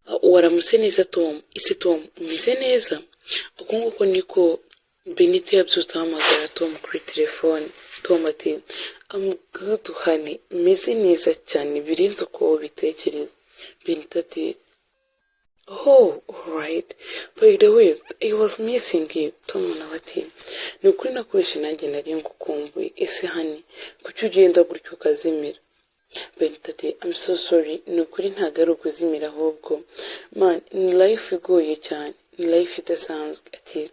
waramutse neza Tom, ese Tom umeze neza? Uko nguko niko Benito yabyutse ahamagara Tom kuri telefone. Tom ati I'm good honey, meze neza cyane birenze uko ubitekereza. Benito ati oh, alright. By the way, I was missing you. Tom nawe ati ni ukuri nakoreshe nanjye nari ngukumbuye. Ese honey kuki ugenda gutyo ukazimira? Benito ati I'm so sorry, ni ukuri ntabwo ari ukuzimira ahubwo man, ni life igoye cyane, ni life idasanzwe. Ati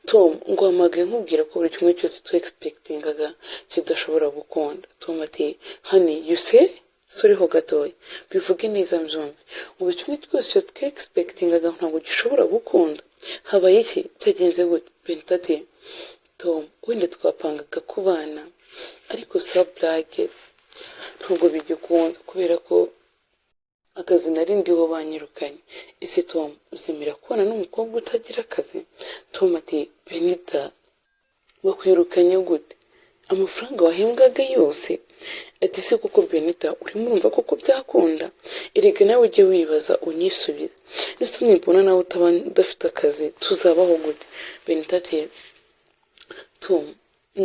Tom nguhamagaye nkubwira ko buri kimwe cyose expectingaga kidashobora gukunda. Tom ati honey you say sorry ho gatoya bivuge neza mbyumve, buri kimwe cyose expectingaga ntabwo gishobora gukunda. Habaye iki? Cyagenze gute? Benito ati Tom wenda twapangaga kubana ariko sabrage ntabwo bigikunze kubera ko akazi nari ndiho banyirukanye. Ese Tom uzemera kubana n'umukobwa utagira akazi? Tom ati Benita bakwirukanye gute? Amafaranga wahembwaga yose? Ati se kuko Benita urimo urumva koko byakunda? Erega nawe ujye wibaza unyisubize, nese nibona nawe udafite akazi tuzabaho gute? Benita ati Tom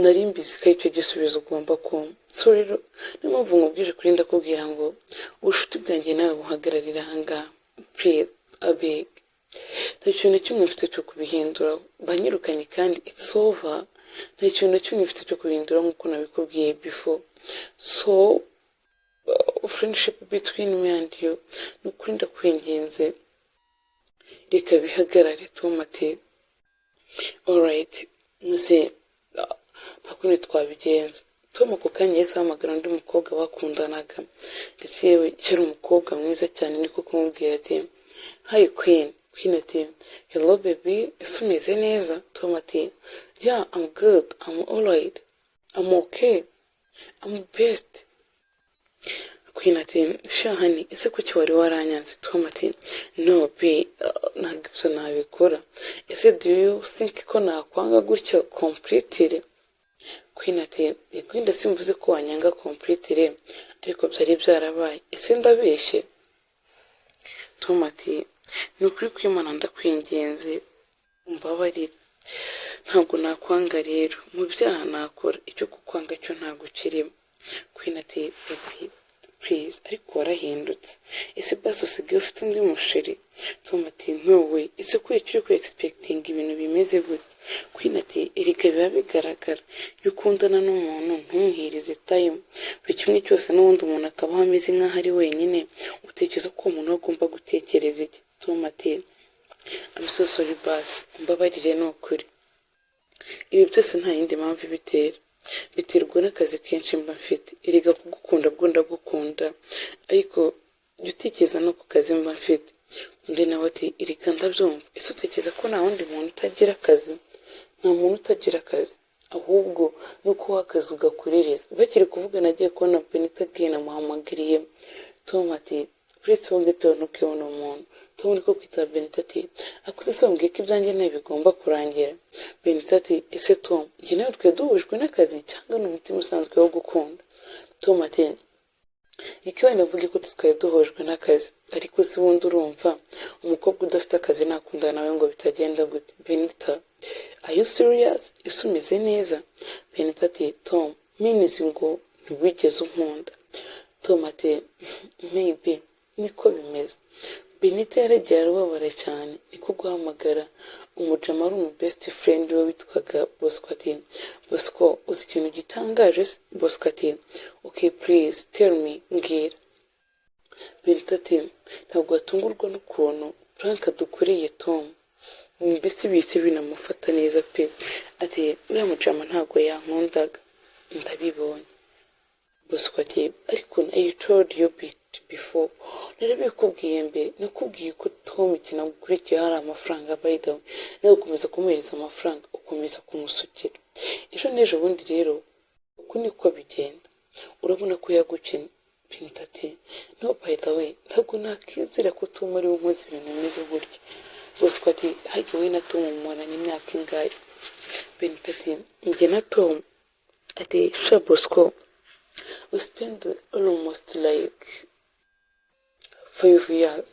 nari mbizi ko icyo gisubizo ugomba kumva, so rero niyo mpamvu nkubwije kuri ndakubwira ngo ubushuti bwanjye nawe buhagararira ahangaha, please abeg, nta kintu na kimwe mfite cyo kubihindura, banyirukanye kandi it's over, nta kintu na kimwe mfite cyo kubihindura nk'uko nabikubwiye before, so friendship between me and you ni ukuri ndakwinginze reka bihagarare. Tom ati alright, nuse nta kundi twabigenza. Tom ako kanya yahise ahamagara undi mukobwa bakundanaga ndetse yewe yari umukobwa mwiza cyane, niko kumubwira ati hi Queen. Queen ati hello baby, ese umeze neza? Tom ati yeah I'm good, I'm alright, I'm okay, I'm best. Queen ati sha honey ese kuki wari waranyanze? Tom ati no be ntabwo ibyo nabikora. Ese do you think ko nakwanga gutyo completely? Queen ati Queen simvuze ko wanyanga completely ariko byari byarabaye, ese ndabeshye? Tom ati ni ukuri kw'Imana ndakwingenze umbabarire, ntabwo nakwanga rero, mu byaha nakora icyo kukwanga cyo ntabwo kirimo. Queen ati baby please ariko warahindutse, ese basi usigaye ufite undi musheri? Tom ati no way, ese kuri icyo uri expecting ibintu bimeze gutya? Queen ati erega biba bigaragara iyo ukundana n'umuntu ntumuhirize time, buri kimwe cyose n'ubundi umuntu akabaho ameze nk'aho ari wenyine, utekereza ko uwo muntu agomba gutekereza iki? Tom ati I'm so sorry basi umbabarire ni ukuri, ibi byose nta yindi mpamvu ibitera, biterwa n'akazi kenshi mba mfite, erega kugukunda bwo ndagukunda ariko jya utekereza no ku kazi mba mfite. Undi nawe ati erega ndabyumva, ese utekereza ko nta wundi muntu utagira akazi? Nta muntu utagira akazi, ahubwo nuko wakazi ugakorereza. Bakiri kuvuga nagiye kubona Benita again amuhamagariye. Tom ati uretse wowe gatoya ntukibona umuntu. Tom niko kwitaba Benita ati akuze se wambwiye ko ibyanjye nawe bigomba kurangira? Benita ati ese Tom njye nawe twe duhujwe n'akazi cyangwa ni umutima usanzwe wo gukunda? Tom ati iki wenda mvuge ko twari duhujwe n'akazi ariko se wundi urumva umukobwa udafite akazi nakundana nawe ngo bitagenda gute? Benita are you serious? ese umeze neza? Benita ati Tom means ngo ntiwigeze unkunda. Tom ati maybe niko bimeze. Benita yaragiye arababara cyane, niko guhamagara umujama ari umu best friend we witwaga Bosco. ati Bosco uzi ikintu gitangaje? Bosco ati okay please tell me, mbwira. Benita ati ntabwo watungurwa n'ukuntu prank dukoreye Tom, mbese bise binamufata neza pe. Ati uriya mujama ntabwo yankundaga, ndabibonye. Bosco ati ariko I told you before, narabikubwiye mbere, nakubwiye ko Tom ikintu gukurikiye hari amafaranga by the way, nawe ukomeza kumuhereza amafaranga ukomeza kumusukira. Ejo n'ejo bundi rero uko niko bigenda, urabona ko yagukenye. Benita ati no by the way ntabwo nakizera ko Tom ari we unkoze ibintu bimeze gutya. Bosco ati hajya wowe na Tom mumaranye imyaka ingahe? Benita ati njye na Tom. Ati sha Bosco we spend almost like 5 years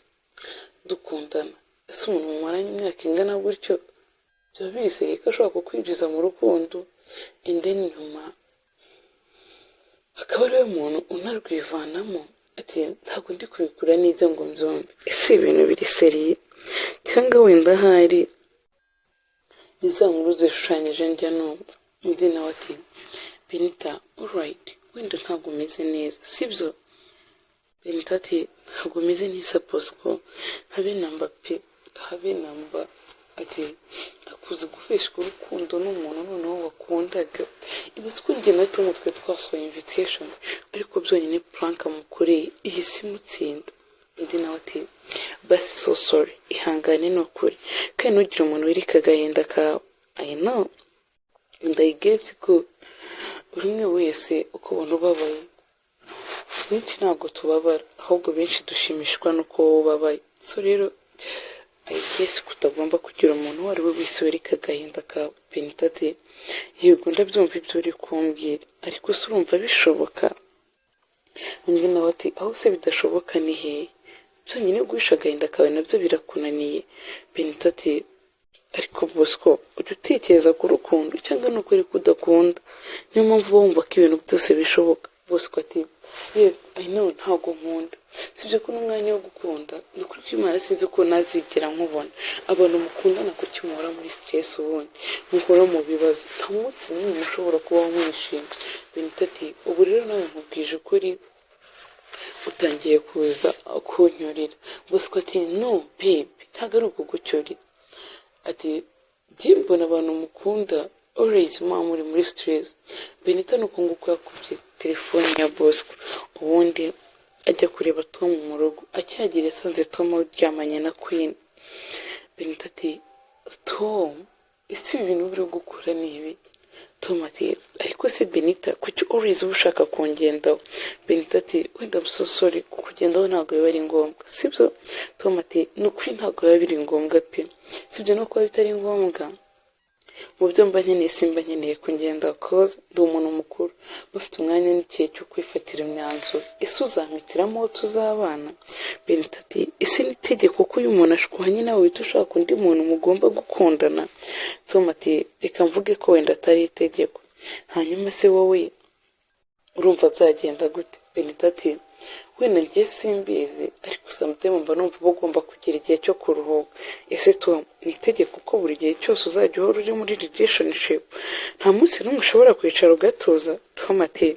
dukundana, ese umuntu mumaranye imyaka ingana gutyo byaba bizeye ko ashobora kukwinjiza mu rukundo, and then nyuma akaba ariwe muntu unarwivanamo ati ntabwo ndi kubikura neza ngo mbyumve, ese ibintu biri seriye cyangwa wenda ahari ni za nkuru zishushanyije njya numva. Undi nawe ati Benita alright, wenda ntabwo umeze neza sibyo? Benita ati ntabwo umeze neza Bosco, habe namba pe, habe namba. Ati akuze gufeshwa urukundo n'umuntu noneho wakundaga. Ibaze ko njye na Tom twe twasohoye invitation ariko byonyine prank amukoreye ihise imutsinda. Undi nawe ati basi so sorry, ihangane ni ukuri kandi ntugire umuntu wirika agahinda kawe. I know and I guess ko buri umwe wese uko ubona ubabaye, benshi ntabwo tubabara ahubwo benshi dushimishwa n'uko wowe ubabaye. So rero I guess kutagomba kugira umuntu uwo ari we wese wereka agahinda kawe. Benita ati yego ndabyumva ibyo uri kumbwira ariko se urumva bishoboka? Undi nawe ati aho se bidashoboka ni hehe? Byonyine guhisha agahinda kawe nabyo birakunaniye. Benita ati ariko Bosco ujya utekereza ku rukundo cyangwa ni ukuri kudakunda? Niyo mpamvu wumva ko ibintu byose bishoboka. Bosco ati yes I know ntabwo nkunda, sibyo ko n'umwanya wo gukunda ni ukuri ko Imana sinzi ko nazigera nkubona. Abantu mukundana kuki muhora muri stress ubundi muhora mu bibazo, nta munsi n'umwe mushobora kubaho mwishimye. Benita ati ubu rero nawe nkubwije ukuri utangiye kuza kuncyurira. Bosco ati no babe ntabwo ari ukugucyurira. Ati njye mbona abantu mukunda always muba muri stress. Benita nuko nguko yakubye telefone ya Bosco ubundi ajya kureba Tom mu rugo. Akihagera yasanze Tom aryamanye na Queen. Benita ati Tom ese ibi bintu biri gukora ni ibi? Tom ati ariko se Benita kuki always uba ushaka kungendaho? Benita ati wenda I'm so sorry kukugendaho ntabwo biba ari ngombwa sibyo? Tom ati ni ukuri ntabwo biba biri ngombwa pe, sibyo no kuba bitari ngombwa mu byo mba nkeneye simba nkeneye kungenda cause ndi umuntu mukuru bafite umwanya n'igihe cyo kwifatira imyanzuro. Ese uzampitiramo aho tuzabana? Benita ati ese n'itegeko ko uyu muntu ashwanye nawe uhita ushaka undi muntu mugomba gukundana? Tom ati reka mvuge ko wenda atari itegeko, hanyuma se wowe urumva byagenda gute? Benita ati wenda njye simbizi ariko sometimes mba numva bagomba kugira igihe cyo kuruhuka. Ese Tom ni itegeko ko buri gihe cyose uzajya uhora uri muri relationship? Nta munsi n'umwe ushobora kwicara ugatuza? Tom ati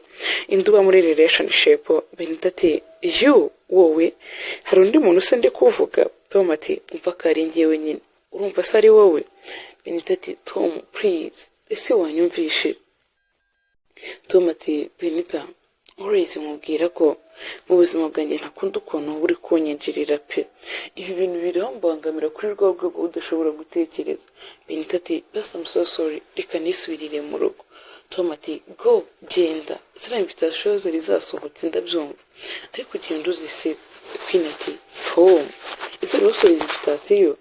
indi uba muri relationship? Benita ati wowe hari undi muntu se ndi kuvuga? Tom ati umva ko ari njyewe nyine, urumva se ari wowe? Benita ati Tom please ese wanyumvishe? Tom ati Benita always mubwira ko mu buzima bwanjye ntakunda ukuntu uri kunyinjirira pe, ibi bintu birambangamira kuri rwa rwego udashobora gutekereza. Benita ati basi I'm so sorry reka nisubirire mu rugo. Tom ati go genda, ziriya invitation zari zasohotse ndabyumva ariko ugenda uzisiba. Queen ati Tom izo wasohoye invitation?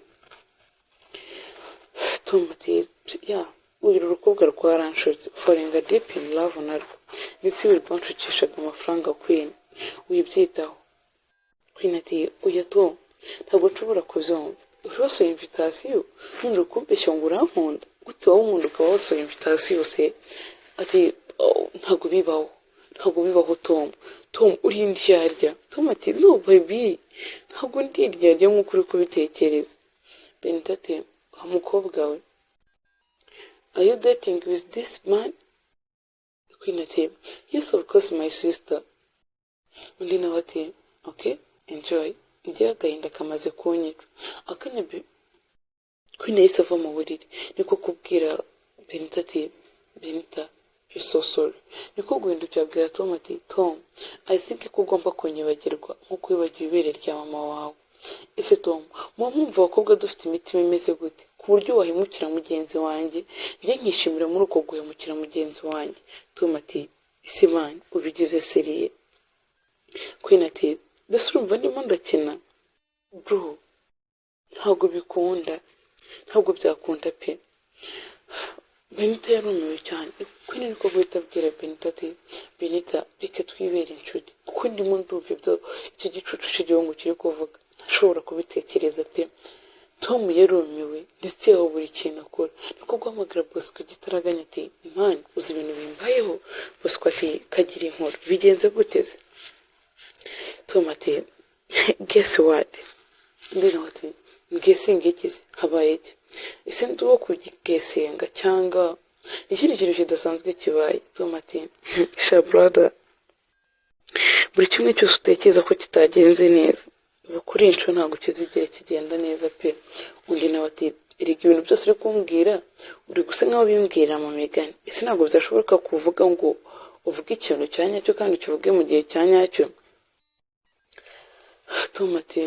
Tom ati ya uyu rukobwa rwaranshutse falling deep in love narwo ndetse wirwanshukishaga amafaranga Queen wibyitaho. Queen ati oya Tom ntabwo nshobora kubyumva, uri wasohoye invitation none ukumbeshya ngo urankunda gute? wowe umuntu ukaba wasohoye invitation se? Ati ntabwo bibaho Tom uri indyarya. Tom ati no baby ntabwo ndi indyarya nk'uko uri kubitekereza. Benita ati wa mukobwa we are you dating with this man? Queen ati yes of course my sister. Undi nawe ati okay enjoy. Njye agahinda kamaze kunyica akanya Queen yahise ava mu buriri niko kubwira Benita ati Benita you're so sorry. Niko guhindukira abwira Tom ati Tom I think ko ugomba kunyibagirwa nk'uko wibagiwe ibere rya mama wawe. Ese Tom mwumva abakobwa dufite imitima imeze gute ku buryo wahemukira mugenzi wanjye njye nkishimira muri uko guhemukira mugenzi wanjye? Tom ati ese man ubigize seriye? Queen ati mbese urumva ndimo ndakina? Bro ntabwo bikunda, ntabwo byakunda pe. Benita yarumiwe cyane. Queen niko guhita abwira Benita ati Benita reka twibere inshuti kuko ndimo ndumva ibyo icyo gicucu cy'igihungu kiri kuvuga ntashobora kubitekereza pe. Tom yarumiwe ndetse yaho buri kintu akora niko guhamagara Bosco gitaraganya ati mani uzi ibintu bimbayeho. Bosco ati kagira inkuru bigenze guteze. Tom ati guess what. Ndina ati guessing ikizi habaye iki ese ndi uwo kugesenga cyangwa ikindi kintu kidasanzwe kibaye. Tom ati sha brother buri kimwe cyose utekereza ko kitagenze neza kuri inshuro ntabwo kizigera kigenda neza pe. Undi nawe ati erega ibintu byose uri kumbwira uri gusa nkaho bimbwira mu migani ese ntabwo byashoboka kuvuga ngo uvuge ikintu cya nyacyo kandi ukivuge mu gihe cya nyacyo. Tom ati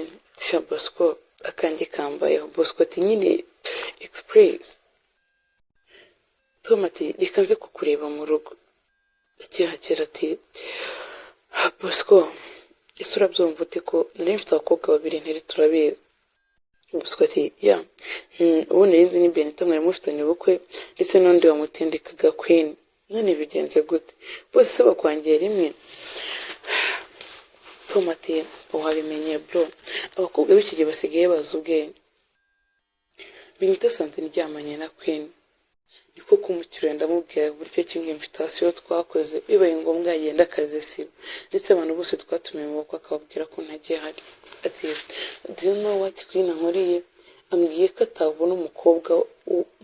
sha Bosco akanjye kambayeho. Bosco ati nyine express. Tom ati reka nze kukureba mu rugo. Akihagera ati Bosco ese urabyumva ute ko nari mfite abakobwa babiri ntiri turabizi. Bosco ati ya ubu nari nzi ni Benita mwari mufitanye ubukwe ndetse n'undi wamutendekaga Queen none bigenze gute bose se bakwangiye rimwe. Tom ati wabimenye bro abakobwa b'iki gihe basigaye bazi ubwenge. Benita asanze ndyamanye na Queen niko kumukira ndamubwira uburyo kimwe invitation twakoze bibaye ngombwa yagenda akazi sibo ndetse abantu bose twatumiye mu bukwe akababwira ko ntagiye hari. Ati do you know what Queen ankoriye ambwiye ko atabona umukobwa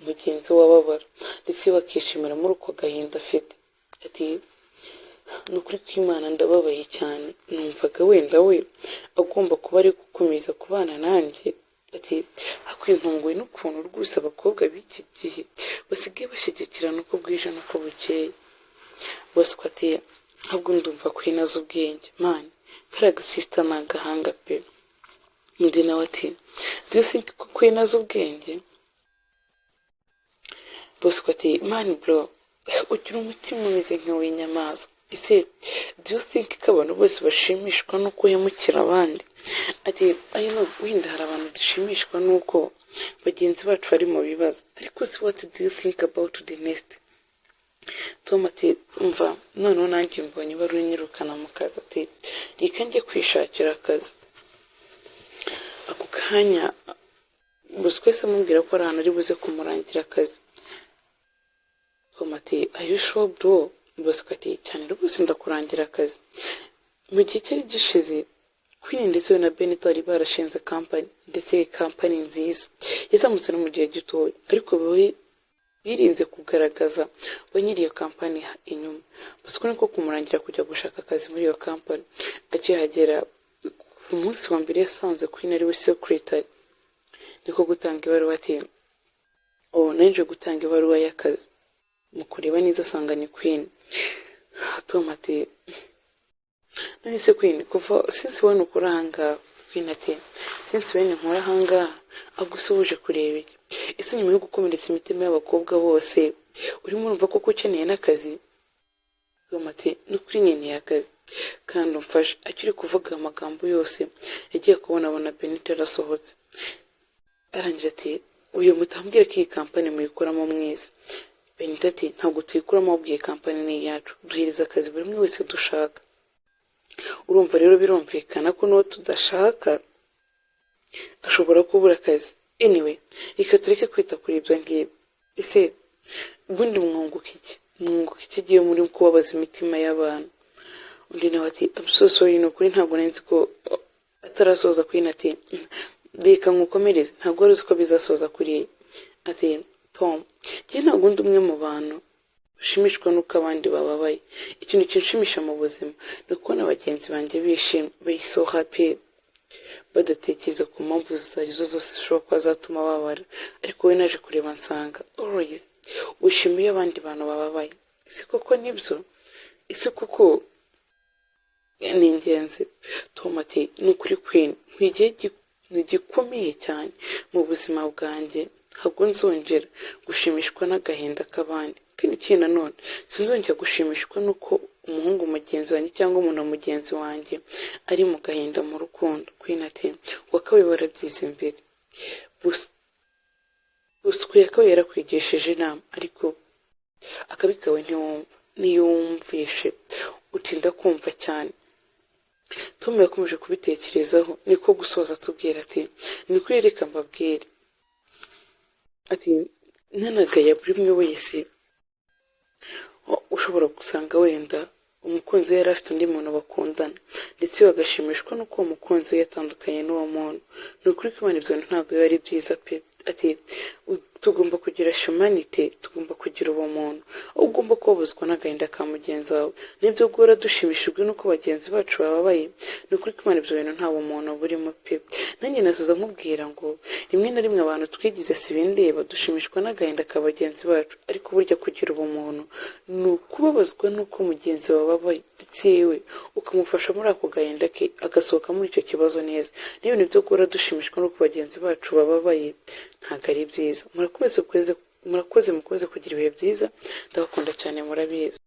mugenzi w'ababara ndetse bakishimira muri uko gahinda afite. Ati nukuri kw'Imana ndababaye cyane numvaga wenda we agomba kuba ari gukomeza kubana nanjye. Ati hakwintunguwe n'ukuntu rwose abakobwa b'iki gihe basigaye bashyigikirana uko bwije n'uko bukeye. Bosco ati ntabwo ndumva Queen azi ubwenge mani kariya gasista ni agahanga pe. Undi nawe ati do you think ko Queen azi ubwenge. Bosco ati mani bro ugira umutima umeze nk'uw'inyamaswa ese do you think ko abantu bose bashimishwa n'uko uhemukira abandi. Ati wenda hari abantu dushimishwa n'uko bagenzi bacu bari mu bibazo ariko se what do you think about the next. Tom ati umva noneho nanjye mbonye bari unyirukana mu kazi ati reka njye kwishakira akazi. Ako kanya Bosco wese amubwira ko ari ahantu ari buze kumurangira akazi. Tom ati are you sure bro. Bosco ati cyane rwose ndakurangira akazi. Mu gihe cyari gishize Queen ndetse we na Benita bari barashinze company ndetse company nziza yazamutse no mu gihe gitoya ariko birinze kugaragaza ba nyiri iyo company inyuma. Bosco niko kumurangira kujya gushaka akazi muri iyo company. Akihagera ku munsi wa mbere yasanze Queen ari we secretary niko gutanga ibaruwa ati nanjye gutanga ibaruwa y'akazi mu kureba neza asanga ni Queen. Tom ati none se Queen kuva since wene ukora ahangaha. Queen ati since wene nkora ahangaha agusubuje kureba iki ese nyuma yo gukomeretsa imitima y'abakobwa bose urimo urumva koko ukeneye n'akazi. Tom ati nukuri nkeneye akazi kandi umfasha. Akiri kuvuga amagambo yose yagiye kubona Benita arasohotse. Arangije ati uyu mutambwire ko iyi company muyikoramo mwese. Benita ati ntabwo tuyikuramo ahubwo iyi company ni iyacu duhereza akazi buri umwe wese dushaka. Urumva rero birumvikana ko n'uwo tudashaka ashobora kubura akazi. Anyway reka tureke kwita kuri ibyo ngibyo ese ubundi mwunguka iki gihe muri kubabaza imitima y'abantu. Undi nawe ati I'm so sorry nukuri ntabwo nzi ko atarasoza Queen ati reka nkukomereze ntabwo wari uzi ko bizasoza kuri. Ati Tom njye ntabwo ndi umwe mu bantu ushimishwa n'uko abandi bababaye. Ikintu kinshimisha mu buzima ni ukubona bagenzi banjye bishimye be so happy badatekereza ku mpamvu arizo zose zishobora kuba zatuma babara ariko we naje kureba nsanga always wishimiye abandi bantu bababaye. Ese koko nibyo ese koko ni ingenzi. Tom ati ni ukuri Queen gikomeye cyane mu buzima bwanjye ntabwo nzongera gushimishwa n'agahinda k'abandi kandi ikindi nanone sinzongera gushimishwa n'uko umuhungu mugenzi wanjye cyangwa umuntu mugenzi wanjye ari mu gahinda mu rukundo. Queen ati wakabaye warabyize imbere. Bosco yakabaye yarakwigishije inama ariko akabi kawe ntiyumvishe utinda kumva cyane. Tom yakomeje kubitekerezaho niko gusoza atubwira ati ni kuri reka mbabwire ati ntanagaya buri umwe wese ushobora gusanga wenda umukunzi we yari afite undi muntu bakundana ndetse bagashimishwa n'uko uwo mukunzi we yatandukanye n'uwo muntu. Ni ukuri ko ibyo bintu ntabwo biba ari byiza pe. Ati tugomba kugira humanite, tugomba kugira ubumuntu, aho ugomba kubabazwa n'agahinda ka mugenzi wawe. Nibyo guhora dushimishijwe n'uko bagenzi bacu bababaye, ni ukuri ko ibyo bintu nta bumuntu burimo pe. Nanjye nasoza nkubwira ngo rimwe na rimwe abantu twigize si bindeba, dushimishwa n'agahinda ka bagenzi bacu, ariko burya kugira ubumuntu ni ukubabazwa n'uko mugenzi wawe ababaye ndetse yewe ukamufasha muri ako gahinda ke agasohoka muri icyo kibazo neza. N'ibintu byo guhora dushimishwa n'uko bagenzi bacu bababaye ntabwo ari byiza. Murakoze mukomeze kugira ibihe byiza, ndabakunda cyane murabizi.